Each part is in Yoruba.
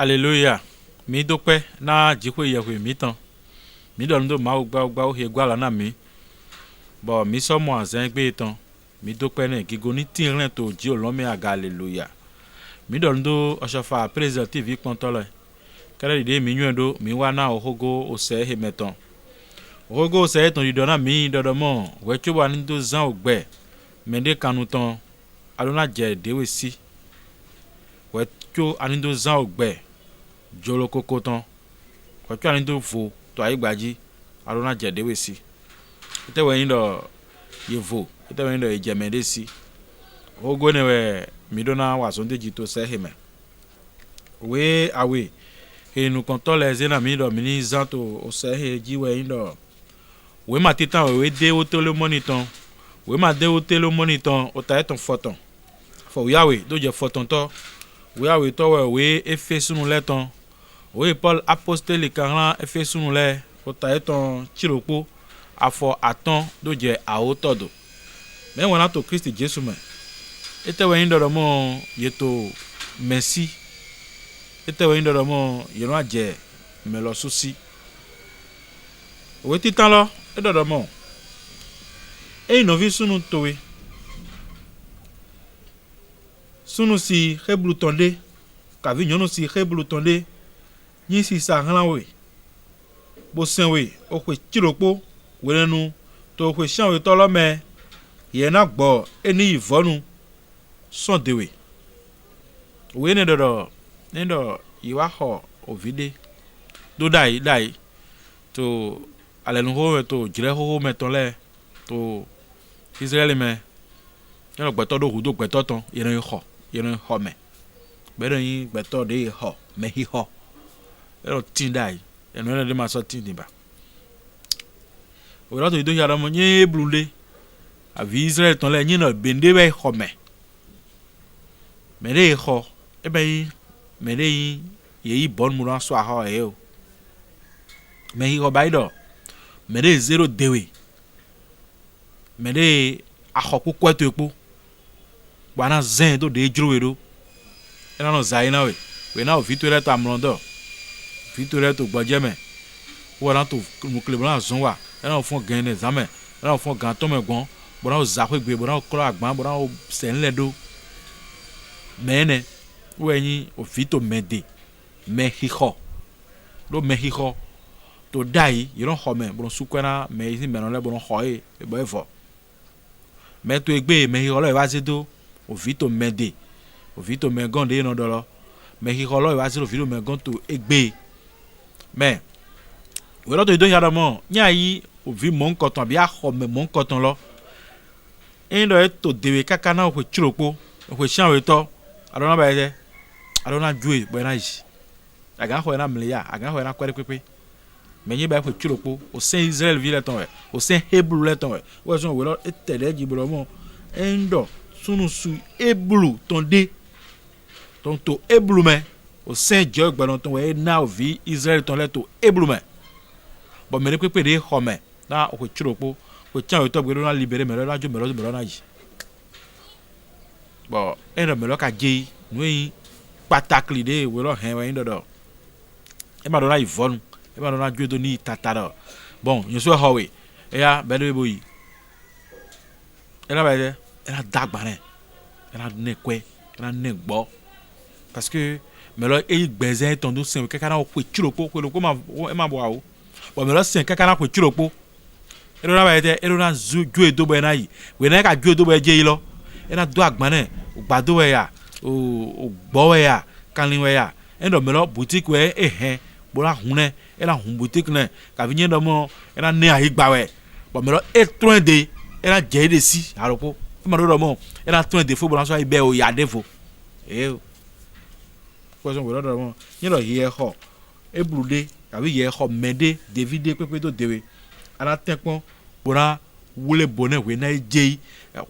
Alléluia. Mi dúpẹ́ na jikwe yehwe mi tan. Mi dondo ma ogba o he gwala na mi. Bo mi so mo azen gbe tan. Mi dúpẹ́ ne gigo ni tinrin to ji olome aga alléluia. Mi dondo osofa president TV kontole. Kere ide mi nyendo mi wa na ohogo ose he metan. Ohogo ose ton di na mi dodomo we chuba ni do zan ogbe. Mende kanu tan alona je dewe si. We chu anindo zan ogbe. Jolo koko tan kwacho ani do vo to aigbaji arona jedewe si ite we yin do yevo ite we yin do ejemede si ogo ne we midona wasonde jito se heme we awe enu kontole zena mi do mini zanto o se he ji we yin do we ma titan we de o tele moniton we ma de o tele moniton o ta eton foton fo we awe do je foton to we awe to we efesunu leton. Oui, Paul apostolique quand fait sous le au taïton chiropo à fort attend de à hauteur d'eau. Mais on a tout Christ Jésus mais. Et te voyons dans le monde yeto merci. Et te voyons dans le monde yeno a dje mais le souci. Oui, titan là et dans le monde. Et nous vivons sous nous toé. Sous nous si rebloutonde, kavi nous si rebloutonde. Ni si sa ran we bo sen we o kwe chiropo we nu to kwe shan we to lo me ye na gbo eni ivonu son de we ne do iwa ho ovide do dai to alenu ho to jire ho me ton le to Israel me yo gbeto do hu do gbeto ton ye ho me be do yin gbeto de ho me hi ho ero tindai eno ene de ma so tindi ba o rato ido yara mo nye blunde avi Israel ton le nyi no bende be home mere ho e be mere yi bon mu ran so ha e o me hi ho baido mere zero dewe mere akoku kweto epo bana zen do de juro do ena no zaina we na o vitore to amrondo Victoria to gbajeme wo ran to mu klebran zon wa ran fun gan ne examen ran fun gan to me gon bo ran za pe gbe bo ran kro agban bo ran se nle do mene wo yin o fito mede mexico do mexico to dai you don't home bo su kwena me yin me no le bo ran ho e bo efo me to egbe mexico lo wa se do o fito mede o fito me gon de no do lo mexico lo wa se o fito me gon to egbe. Mais we don't do yada mo nya yi o vi mon koton bi a ho me mon koton lo en do to dewe kaka na o chiropo o shan we to adona ba je adona jue bo na yi aga ho na mle ya aga ho na kwere pepe me yin ba o chiropo o sen Israel vi le ton we o sen Hebrew le ton we so we lo etele ji bo mo en do sunu su Hebrew ton de ton to Hebrew me o saint Dieu gbalon ton we na vi Israel ton leto eblume bo mere pepe de home na o chiropo o chan o to gbe na libere me la jo me lo na yi bo en me lo ka je nu yi patakli de we lo hen we ndo e ma do na ivonu e ma do na gbedo ni tataro bon yin so ho we e ya be do boyi e la ba je e la dagba ne e la ne kwe e la ne gbo parce que mais là il besoin ton do sen kaka na o chiropo ko lo ko ma e ma bo awo bo me lo sen kaka na ko chiropo e lo na ba ete e lo na ju edo bo na yi we na ka ju edo bo je yi lo e na do agban ne o gbado we ya o gbo we ya kanlin we ya e do me lo boutique we hen bo la hun ne e la hun boutique ne ka vi yen do mo e na ne ayi gba we bo me lo e tron de e na je de si aropo e ma do mo e na tron de fo bo na so ibe o ya de fo question we do mo yin lo ye ho ebrude abi ye ho mede David pepe to dewe ana tenpon bora wule bonne we na je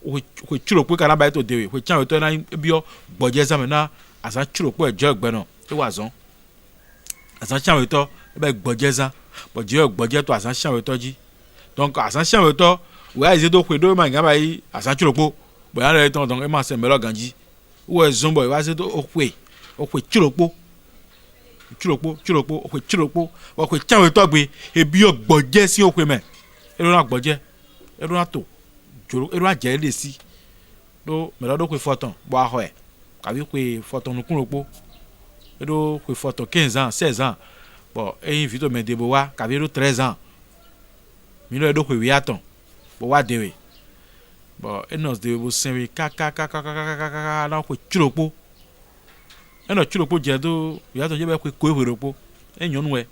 o chiro pe kana ba to dewe o chan to na bio gboje zame na asa chiro pe ejo egbe no e wa zon asa chan to e ba gboje za Bon Dieu gbodje to asan chan we to ji. Donc asan chan we to we a ise do kwe do ma nga ba yi asan chulokpo. Bo ya le ton donc e ma se melo ganji. Ou zombo we a ise do okwe chulokpo. Chulokpo okwe chulokpo. Bo kwe chan we to gbe e bi o gbodje si okwe men. E do na gbodje. E do na to. Jolo e do na je le si. Do melo do kwe foton bo a ho e. Ka vi kwe foton nu kunlokpo. E do kwe foton 15 ans, 16 ans. Bon, et invite me deboa, qui avait 13 ans. Milo edo kwe wiaton. Bo wa dewe. Bon, et nos debo senwe kaka na kwe chulokpo. E no chulokpo jedo, wiaton jebe kwe kwe werokpo. E nyonwe.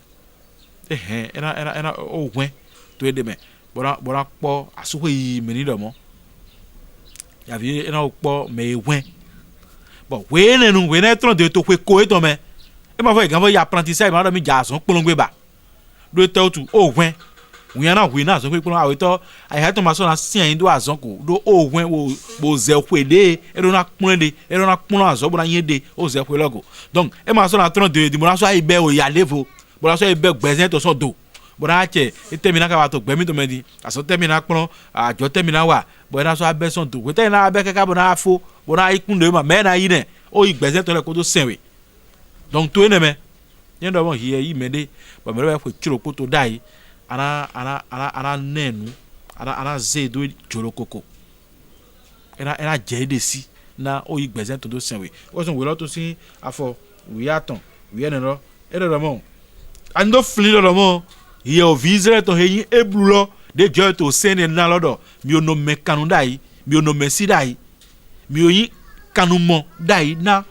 Era o wen to edeme. Bora po asuwe yi menido mo. Ya vi ena o po me wen. Bon, we ne tron de to kwe ko eto me. E ma fo gan ya apprentissage ma do mi ja son polongbe ba do te otu o wen wi na wi na so pe polong awe to ai ha to ma so na sin do azon ko do o wen bo ze kwede e do na kunde e do na kun azon bo na yede o ze kwe logo donc e ma so na tron de di mo na so ai be o ya levo bo na so ai be gbezen to so do bo na che e termina ka ba to gbemi to me di aso termina pon ajo termina wa bo na so abe son do we te na abe kaka bo na afo bo na ikunde ma me na yi ne o igbezen to le ko do senwe. Donc tout est même n'y a pas hier y m'aider bah me le faire chulokpo to dai ana nenu ana zedo chulokoko era jede si na o igbezin to do senwe o so we lo to sin afo we aton we ene ro e do mo ando fli do mo ye o vizre to heyin eblulo de joy to sen na lodo mi o no me kanu dai mi o no me si dai mi o yi kanu mo dai na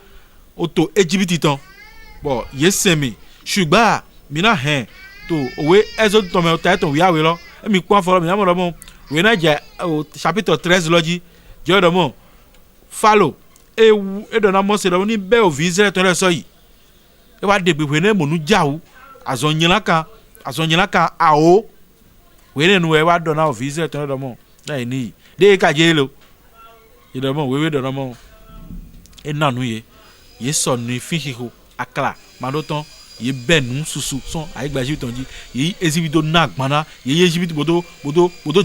o to Egypt ton. Bon, yesemi ṣùgbọ́n mi na hen to owe ezo to me ta ton wi awe lo e mi kwa foro mi na mo lo mo we na je chapitre 13 loji je do mo follow e do na mo se do ni be o vise to le so yi e wa de gbe we na mo nu jawu azonyila kan awo we ne nu e wa do na o vise to do mo na ni de ka je lo e do mo we do na mo e na nu ye so ni fin hiho akla madoton ye benu susu son ai gba jibiton ji ye ezibido na gbana ye jibit bodo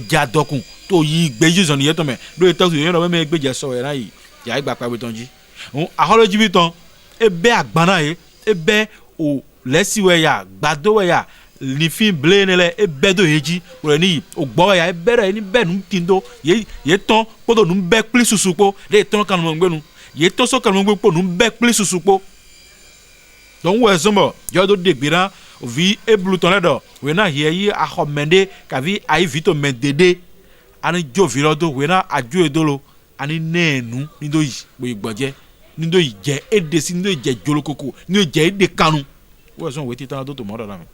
jadokun to yi gbeji zon ye to me do e to ye ro me gbeje so era yi ya gba pa biton ji on aholo jibiton e be agbana ye e be o lesiwe ya gbado we ya ni fin ble nele e be do yeji pro ni o gbo ya e bere ni benu tindo ye ton podo nu be pli susu po le ton kan mo ngbenu ye to so kan mo ngbe po nu be pli susu po. Donc ouais sombo yo do degbira vi eblu ton ledo we na hier yi ahomende ka vi ai vito mendede ani jo virodo we na aju edolo ani nenu ni do yi bo igboje ni do yi je ede si ni do je jolokoko ni do je ede kanu we so we ti tan do to mo do na mi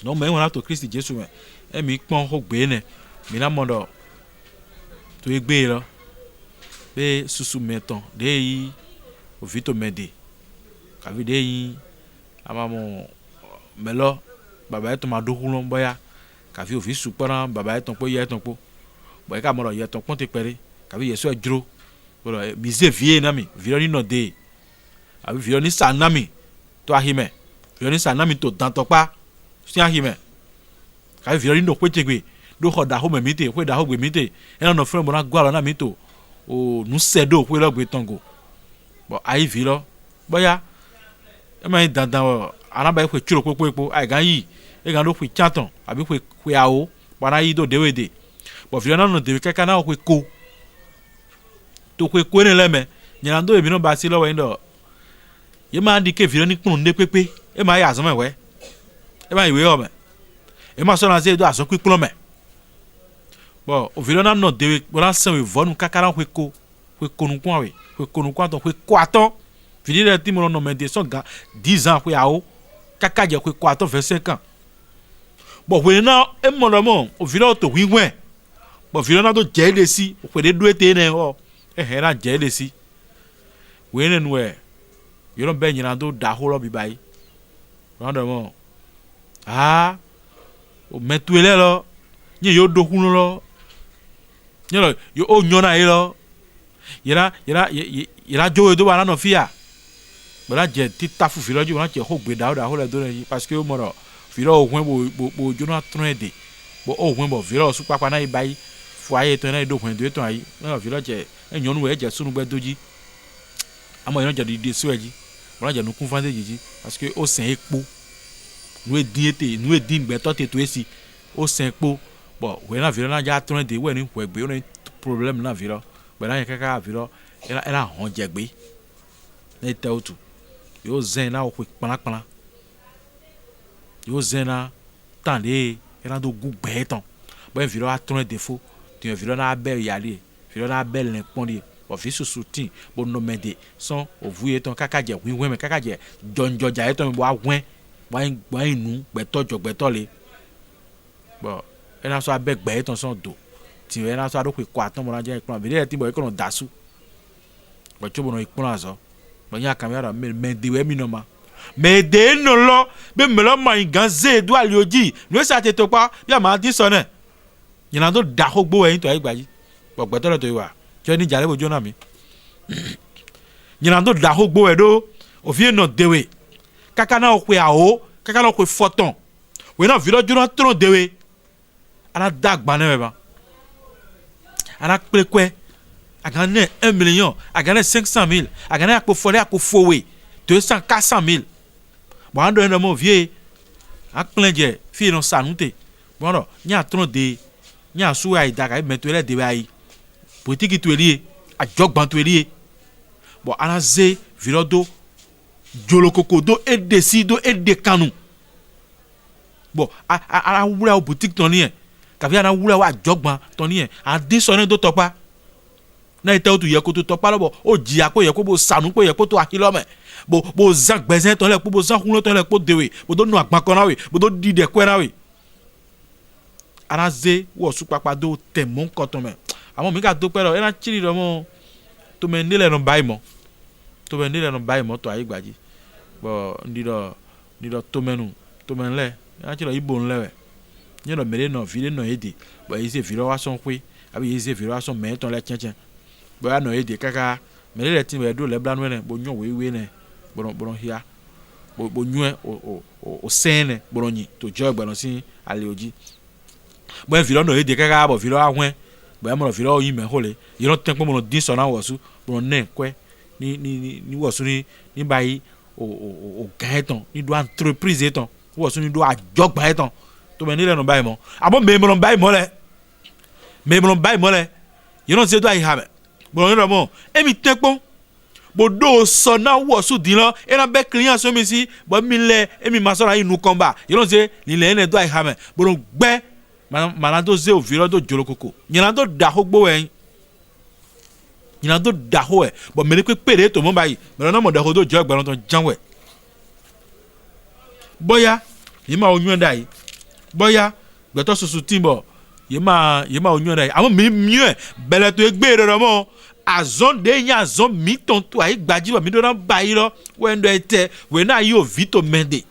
no me wona to Christ Jesus me e mi pon ho gbe ne mi na mo do to egbe lo be susu meton de yi o vito mende kavide yi amamo melo baba eto ma do hulon boya kavi ofi supara baba eto po ye eto po boy ka mo ye eto pon te pere kavi yeso ejro bolo mize vie na mi vironi no de abi vironi sanami to ahime vironi sanami to dantopa si ahime kavi vironi no kwechegbe do hoda ho memite kwe da ho gbe mite ena no friend bona gwa na mito o nu sedo kwe lo gbe tongo bo ai viro boya e ma dandan o araba kwe chulokpo po ai gan yi e gan do kwe chaton abi kwe awo bana yi do dewede bo virona no de kaka na kwe ko to kwe ko ne leme nyando e bi no ba si lowo ndo ye ma di ke vironi pun ne pepe e ma ya zo mewe e ma iwe o me e ma so na ze do aso kwe pun me bo o virona no de bora san we vonu kaka na kwe ko nu kwa to kwe ko aton fini de timo no me de so ga 10 ans kwe awo kaka je kwe ko aton 25 ans bo we na e mo no mo o virona to wiwen bo virona do je de si o kwe de do ete ne o hera je de si we ne nwe yo no be nyina do da ho lo bi bai rondo mo o metuele lo nye yo do hunu lo nye yo o nyona e lo yira jowe do bana no fia bala je tita fu filo ju na je ho gbe da ho le do ni parce que o moro viro o hwen bo jona trende bo o hwen bo viro su papa na ibai foyer to na do hwen do to ayi na viro je enyonu e je sunu gbe doji amo yon je de so eji wona je nu kun fande jiji parce que o sen epo nu e din gbe to te to esi o sen epo bo we na viro na ja trende we ni hwe gbe o ni problem na viro be na kaka viro era hon je gbe na te otu yo zen na o ku kpana yo zen na tande era do gu gbe ton bo viro a trende défaut tu viro na bel yali viro na bel ne pondi o fi susutin bo no mede son o vuye ton kaka je wi me kaka je jonjo ja ton bo awen wa inu gbeto le bo ena so abeg gbe ton son do ti ena so ado ku kwa ton mo na je ipon bi le ti bo ikono dasu bo chobo no ipon azo bo nya kamera me de we mi no ma me de no lo be me lo ma ganze do ali oji no sa te to pa bi ma di so na nyina do da hogbo e to igbaji bo gbeto le to iwa jo ni jare bo jona mi nyina do da hogbo e do o fi no dewe kaka na o pe aho kaka na o pe foton we na viro jona tron dewe ana dagba na ba ana pekwe agane 1 million agane 500,000 agane akpo fole akpo fowe 200 400,000 bon ando no mo vie a pleje fi no sanute bon nya tron de nya su ai daga metwele de bai politique to elie a jogban to elie bon ana ze viro do jolokoko do e decido e de kanu bon a wura boutique ton ni ka vi ana wura wa jogban ton ni a de sone do topa na ite o tu ye ko to topa lo o ji apo ye ko bo sanu ko ye ko to akilo me bo zan gbezin ton le bo zan hunlo ton le po dewe bo do nu agban kan na we bo do di de kwera we ana ze wo su papa do temon ko ton me àwọn mi ka do pero e na chiri do mo to me nile no bai mo to ayi gbaji bo ndido to men le na chiro ibo nle we ni no mere no vile no ede bo ise vilo wa son kwe abi ise vilo wa son me ton le chen bo ya no ede kaka mere le tin we do le bla no ne bo nyon we ne bo hia bo nyon o sen bo nyi to jo gba no sin ale oji bo vilo no ede kaka bo vilo ahwen bo ya mo vilo yi me hole yi no ten po mo din so na wosu bo ne kwe ni wosu ni bayi o gaeton ni do entreprise eton wosu ni do ajogba eton to me ni le no bayi mo abo me mo no bayi mo le you don't say do I have it bo no mo e mi tenpon bo do so na wosu din lo e na be client so mi si bo mi le e mi ma so ra inu kan ba you don't say ni le ne do I have it bo no gbe manado ze o viro do jolokoko nyina do da hogbo en nyina do da ho e bo me pe pere to mo bayi me no mo da ho do jo egberon to janwe boya yi ma onyu dai boya gbeto susu timbo yi ma onyu dai àwọn mi mie bele to egbe ro mo azon de nya azon mi ton to ayi gbaji bo mi do na bayi lo we ndo ete we na yi o vito mende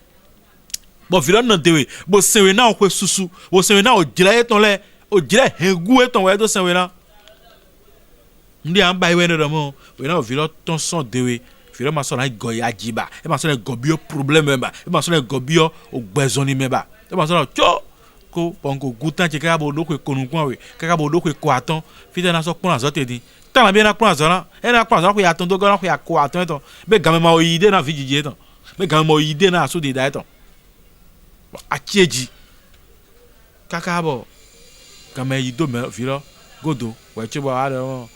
bo viro no dewe bo sewe na o kwe susu bo sewe na o jira eton le o jira hegu eton we do sewe na ndi an bayi we no mo we na o viro ton son dewe viro ma so na go ya jiba e ma so na go bio problem member e ma so na go bio o gbezoni member e ma so na cho ko bongo gutan che ka bo do kwe konukun we ka bo do kwe ko aton fite na so pon azo te din ta na bi na pon azo na e na pon azo ko ya ton do go na ko ya ko aton eton be game ma o ide na vijiji eton be game ma o ide na so de da eton achieji kaka bo kama yido me viro godo we chebo ado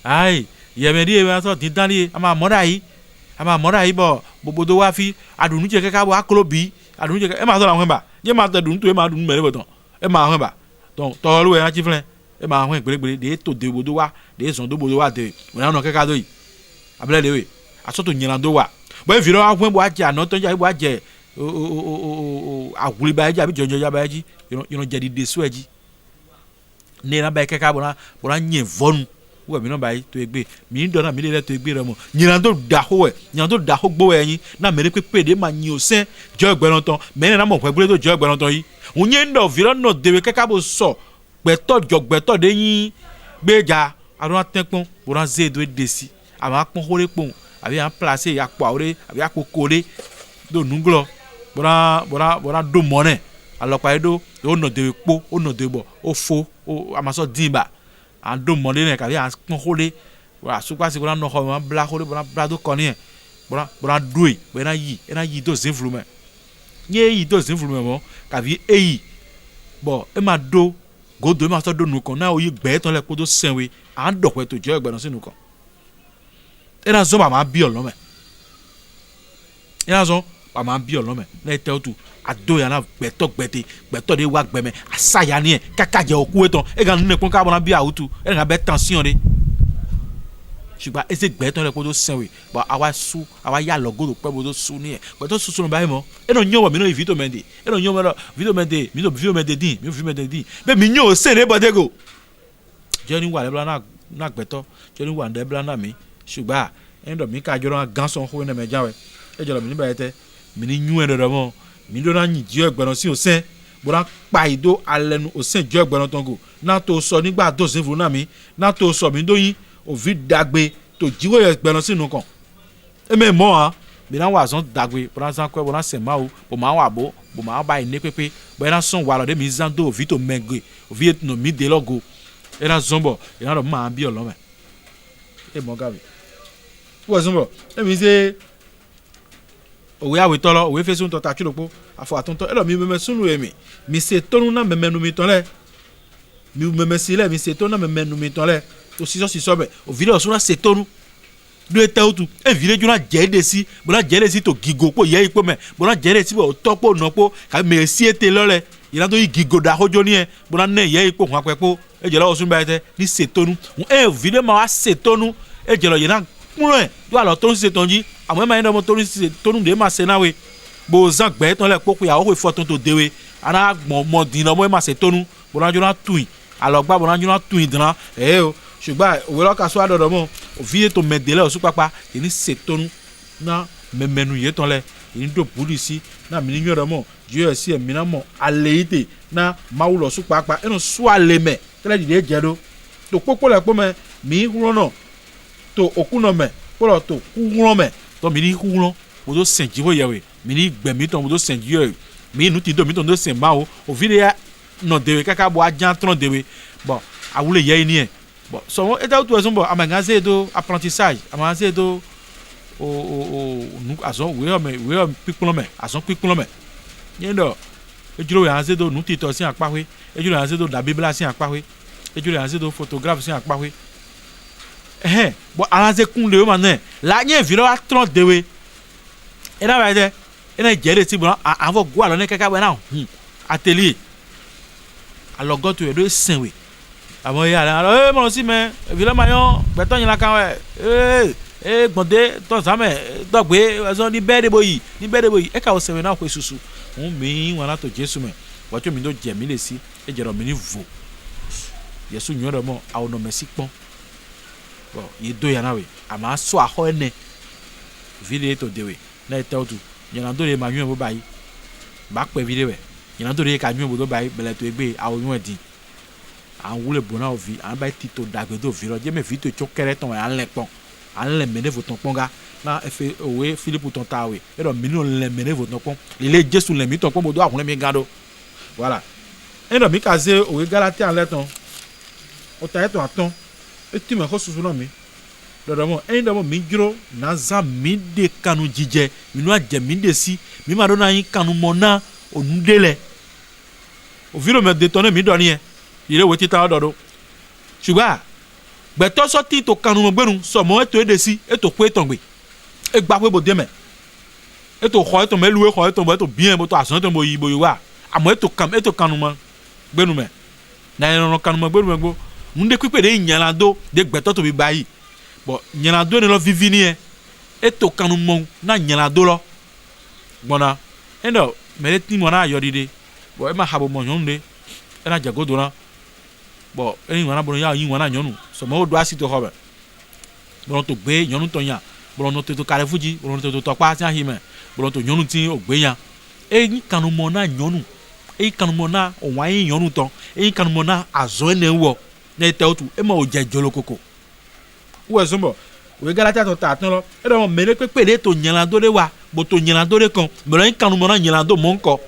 ai ye me ri e so tin tan ri ama mora yi bo bodo wa fi adunu je kaka bo akolobi adunu je e ma so la hwen ba je ma te dunu to e ma dunu mere bo ton e ma hwen ba ton to lu e na chi flen e ma hwen gbere de to de bodo wa de son do bodo wa de we na no kaka do yi abele de we aso to nyiran do wa bo e viro ahwen bo aje ano ton ja bo aje aguli ba ji abi jojo ja ba ji you know jadi de so ji ne na ba keka bona nye vonu we mi no ba to egbe mi ndo na mi le to egbe re mo nyina do da ho we nyina do da ho gbo we yin na mere pepe de ma nyi osen jo egberon ton me na mo pe do jo egberon ton yi unye ndo viro no dewe keka bo so gbeto de yin gbeja arun atenpon bona ze do desi ama pon hore pon abi an placer ya po ore abi akokore do nunglo bona do mone alokpa edo o no de po o no de bo o fo o amaso dimba an do mone ne ka bi an pon hole wa supa si bona no ho bla hole bona bla do koni bona doi bona yi do zinflume nye yi do zinflume mo ka bi eyi bo e ma do godo e ma so do nu kon na o yi gbe ton le ko do senwe an do pe to je egbe no sinu kon e na zo ba ma bi olome e na zo ba ma bi olome na te otu ado ya na gbeto de wa gbeme asaya ni e kaka je oku eton e ga nu pon ka bona bi awutu e ga be tension de ṣùgbọ́n ese gbeton le ko do senwe ba awa ya logo do pe bo do su ni e gbeto su no ba mo e no nyo mi no video mende e no nyo mo video mende mi no video mende din be mi nyo se ne bodego je ni wa le bla na gbeto je ni wa nde bla na mi ṣùgbọ́n en do mi ka joro gan son ho ne me jawe e jolo mi ni ba ete mi ni nyu e do mo mi do na yin ji egberon si o sen bora pa ido alenu o sen jo egberon tongo na to so nígbà to sin furu na mi na to so mi do yin o vi dagbe to jiwo egberon sinu kan e me mo han bi na wa zon dagbe bora san ko bora se ma o bo ma wa bo ma ba ine pepe bo na son wa lo de mi zan do o vi to mengbe o vi no mi de logo e na zombo e na do ma bi olome e mo gabi wo zombo e mi se owe awe tolo owe fesun to ta chulopo afo atonto elo mi meme sunu emi mi se tonu na meme nu mi tonle mi meme sile mi se tonu na meme nu mi tonle to siso be o video suna se tonu do eta otu e video juna jede si bona jede si to gigo po ye ipo me bona jede si bo topo nopo ka me si ete lole ina to gigo da hojo ni e bona ne ye ipo hwan pepo e je lo sun ba ete ni se tonu e video ma wa se tonu e je lo ina kunle do alo tonu se tonji àmọ́ ẹ̀ máa ń dọ́mọ tónú de máa ṣe náà we bó zan gbẹ́ tán lẹ̀ kókó yàwó ìfọ́ tó dewe ana mọ̀ dìnnà ọmọ ẹ̀ máa ṣe tónú bọ́lájú náà tùyìn àlọ́gbà bọ́lájú náà tùyìn dìnnà o ṣùgbọ́n òwe lọ́ka sọ àdọ̀dọ̀ mọ́ òfìyè tó mẹ̀dẹ́lẹ̀ ọ̀ṣun pápá èyí ṣe tónú náà mẹ̀mẹ̀nu yé tán lẹ̀ èyí dò búlì sí náà mi ní yọ̀rọ̀ mọ́ jíọ̀ sí ẹ̀mí náà mọ̀ alẹ́ yìí tè náà máa wúlọ̀ ọ̀ṣun pápá ẹnu sọ alẹ́ mẹ̀ tẹ́lẹ̀ dìde jẹ́ do tó kókó lẹ̀ pọ́ mẹ́ mi wúrọ̀ náà tó òkú náà mẹ́ kó tó kú wúrọ̀ mẹ́ to mi ni huron o do sen jiwo yewe mi ni gbemi ton o do sen jiwo mi nu ti do mi ton do sen ma o vire ya no dewe kaka bo ajan tron dewe bon awule ye ni e bon so eta to so bon amangaze do apprentissage amangaze do o nu azon we o pipon me azon pipon me yendo ejuro ya aze do nu ti to sin apahwe ejuro ya aze do da biblia sin apahwe ejuro ya aze do photographe sin apahwe bon alaze kun le ma ne la nye viro a tron dewe ena ba de ena jere ti bon avo gwa lo ne kaka ba na atelier alogo to edo senwe amo ya la mo si me viro ma yon beton yin la kan we gbonde to zame dogbe so ni bede boyi e ka o senwe na ko susu mi won la to Jesu me wa to mi do je mi le si e jero mi ni vo Yesu nyo mo a ono mesi pon bon ye do ya na we ama so aho ene video to dewe na etel tu yana do le ma nyu bo bayi ba pe video we yana do le ka nyu bo do bayi bele to egbe awo nyu edi an wule bona ovi an ba ti to dagbe do viro je me video cho kere ton an le pon an le mene vo ton ponga na efe owe Philippe ton tawe e do mi no le mene vo ton pon le Jesu le mi ton pon bo do akun le mi gado voilà e do mi kaze owe Galatia an le ton o ta eto aton e ti me ko susu na mi dodo mo en do mo mi juro na za mi de kanu jije mi no aje mi de si mi ma do na yin kanu mo na onudele o viro me de toné mi do ni e ire wo ti ta dodo ṣùgbọ́n gbeto so ti to kanu mo gberun so mo eto ede si eto ku eton gbe e gba pe bo de me eto kho eto me luwe kho eto mo eto bien mo to asan to mo yi bo wa amo eto kanu mo gbenu me na ran kanu mo gbenu me gbo nde pipe de nyanado de gbeto to bi bayi bo nyanado ne lo vivi ni e to kanu mo na nyanado lo gbona endo mere ti mo na yodide bo e ma habo mo nyonde e na jagodo na bo e wana bo ya yin wana nyonu so mo do asito hobe bo to gbe nyonu to yan bo no to kare fuji bo no to pa ti ahime bo to nyonu ti ogbe yan e yin kanu mo na nyonu e kanu mo na o wa yin nyonu to e kanu mo na azo ene wo ne te otu e ma o je jolokoko wo zumbo we Galatia to ta tan lo e do mo mere pepe le to nyan la do le wa boto nyelando de kon me lo kanu mo na nyelando mon ko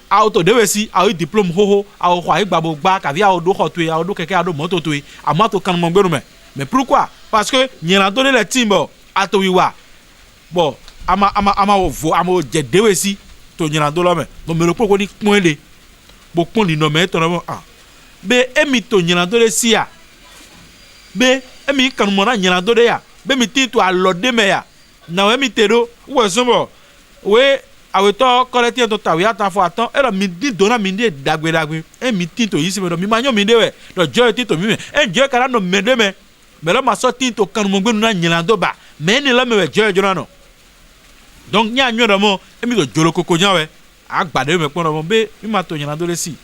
auto de wesi au diplôme hoho au khwa igbabo gba ka vi au do khotwe au do keke au do moto twe amato kanu mo gbenu me mais pourquoi parce que nyelando de le timbo ato wiwa bon ama vo ama je de wesi to nyelando lo me mo me lo poko ni ponle bo pon ni no me to no ah be emi to nyelando de sia be emi kanu mo na nyelando de ya be mi ti to alode me ya na we mi tedo wo sombo we aweto koleti to tawi ata fo atan e lo mi di dona mi de dagbe e mi ti to yisi me do mi manyo mi de we do joy ti to mi me e joy kara no me de me lo ma so ti to kanu mo gbenu na nyelando ba me ni lo me we joy jona no donc nya nyo do mo e mi do jolo koko nya we agbade me pon do mo be mi ma to nyelando le si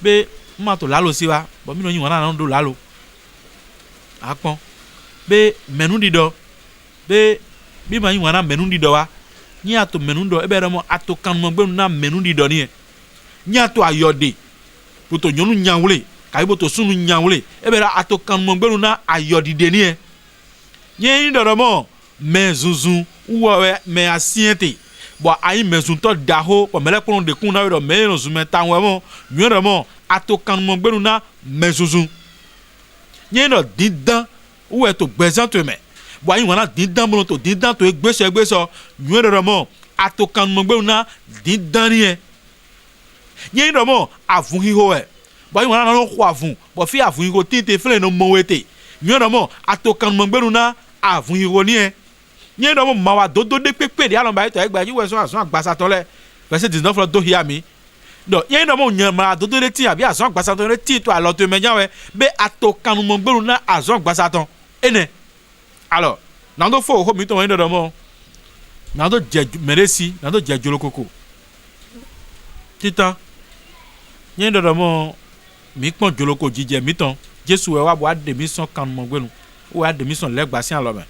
be ma to lalo si wa bo mi no yin wona na do lalo akpon be menu di do be bi ma yin wona menu di do wa ni ato menu do e be mo ato kan mo gbenu na menu di do ni ni ato ayode poto nyonu nyanwule kai boto sunu nyanwule e be ato kan mo gbenu na ayodi de ni e yin do mo mezuzun uwe me asiente bo ayi mezun to daho po mele kun de kun na do me no zume ta won mo nyo mo ato kan mo gbenu na mezuzun yin do didan uwe to gbezan to me bo ayi wona didan mo to didan to egbeso nyo mo ato kan mo gbenu na didan ni e yin do mo avun hiho e bo ayi wona no kwa avun bo fi avun hiho tinte fle no mo wete nyo mo ato kan mo gbenu na avun hiho ni e yin do mo mawa dodo de pepe de alon ba ito egba ji we so asun agbasa to le verset 19 lo do hia mi do yin do mo nyan ma dodo de ti abi asun agbasa to le ti to alo to mejan we be ato kan mo gbenu na asun agbasa ton ene alors nando fo ho mi to yin do mo nando je meresi nando je jolo koko titan yin do mo mi pon jolo ko jije mi ton Jesu we wa bo ade mi son kan mo gbenu o ade mi son legba si an lo me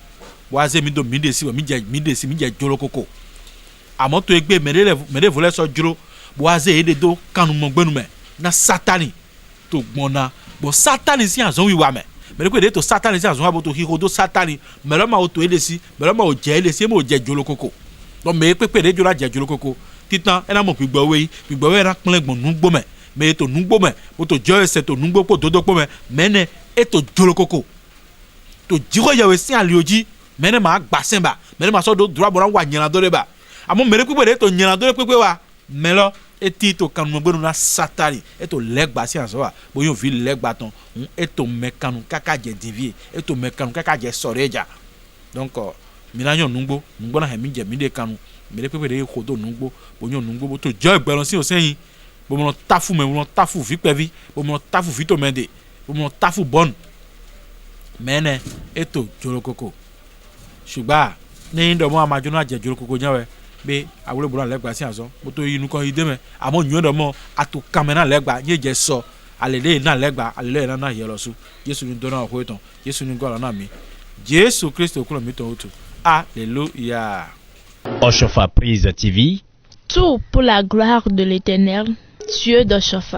waze mi do mi de si mi je jolo koko amo to egbe mere vole so juro waze ede do kanu mo gbenu me na satani to gbona bo satani si azon wiwa me mere ko de to satani si azon abo to hiho do satani mere ma o to ede si mere ma o je ede si mo je jolo koko do me pepe de jura je jolo koko titan e na mo pigbo we na pon legbon nugbo me to nugbo me o to jo ese to nugbo po dodo po me mene e to jolo koko to jiro yawe si alioji mene ma gbasen ba mene ma so do dura bo wa nyelando de ba amo mere pepe de to nyelando de pepe wa melo eti to kanu mo gbenu na satani e to legba si anso wa bo yo vi legba ton e to mekanu kaka je divie e to mekanu kaka je soreja donc minanyo nungbo na he mi je mi de kanu mere pepe de ko do nungbo bo yo nungbo bo to jo egberon si o seyin bo mo tafu me mo tafu vi pevi bo mo tafu vi to mende bo mo tafu bon mene e to jolo koko ṣùgbọ́n ní ìdọ̀mọ́ àmàjọ́nà àjẹjọ́rò kòkó yẹn wẹ̀ pé àwòrán ìbúra lẹ́gbàá sí àzọ́ mo tó inú kan ìdè mẹ́ àmọ́ ìyún ìdọ̀mọ́ àtòkàmẹ́ náà lẹ́gbàá yé jẹ́ sọ àlèlè náà lẹ́gbàá àlèlè náà yẹ lọ sùn Jésù ní dọ́nà ọ̀kọ́ ìtàn Jésù ní gọ́ọ̀lá náà mi Jésù Kristo kúrò mi tàn ó tù Alléluia. Oshofa Prise TV. Tout pour la gloire de l'Éternel, Dieu d'Oshofa.